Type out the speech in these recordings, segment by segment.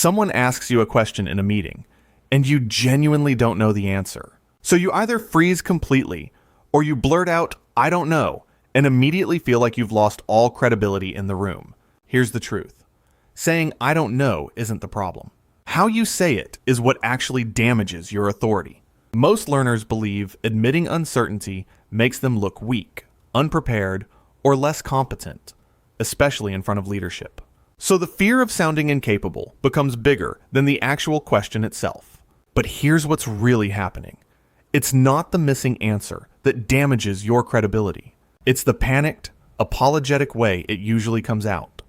Someone asks you a question in a meeting, and you genuinely don't know the answer. So you either freeze completely, or you blurt out, "I don't know," and immediately feel like you've lost all credibility in the room. Here's the truth. Saying "I don't know" isn't the problem. How you say it is what actually damages your authority. Most learners believe admitting uncertainty makes them look weak, unprepared, or less competent, especially in front of leadership. So the fear of sounding incapable becomes bigger than the actual question itself. But here's what's really happening. It's not the missing answer that damages your credibility. It's the panicked, apologetic way it usually comes out.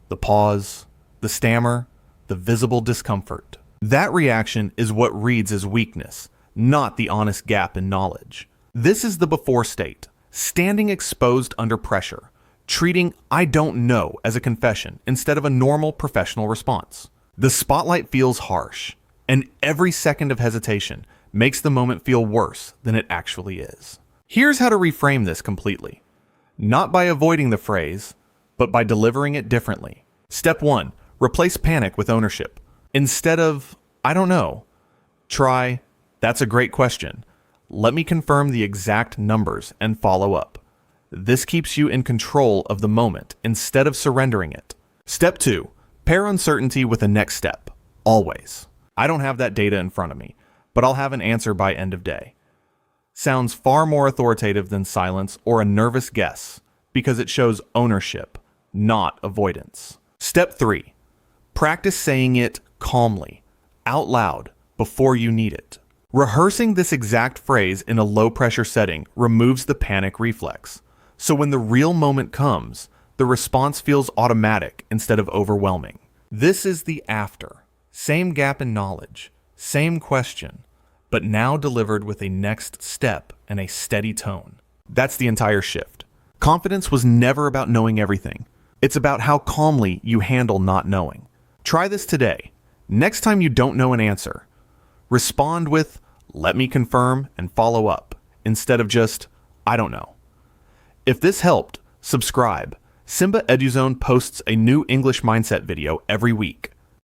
The pause, the stammer, the visible discomfort. That reaction is what reads as weakness, not the honest gap in knowledge. This is the before state, standing exposed under pressure, treating "I don't know" as a confession instead of a normal professional response. The spotlight feels harsh, and every second of hesitation makes the moment feel worse than it actually is. Here's how to reframe this completely. Not by avoiding the phrase, but by delivering it differently. Step 1. Replace panic with ownership. Instead of "I don't know," try "That's a great question. Let me confirm the exact numbers and follow up." This keeps you in control of the moment instead of surrendering it. Step 2. Pair uncertainty with a next step. Always. "I don't have that data in front of me, but I'll have an answer by end of day." Sounds far more authoritative than silence or a nervous guess because it shows ownership, not avoidance. Step 3. Practice saying it calmly, out loud, before you need it. Rehearsing this exact phrase in a low-pressure setting removes the panic reflex. So when the real moment comes, the response feels automatic instead of overwhelming. This is the after. Same gap in knowledge, same question, but now delivered with a next step and a steady tone. That's the entire shift. Confidence was never about knowing everything. It's about how calmly you handle not knowing. Try this today. Next time you don't know an answer, respond with "Let me confirm and follow up," instead of just "I don't know." If this helped, subscribe. Simba Eduzone posts a new English mindset video every week.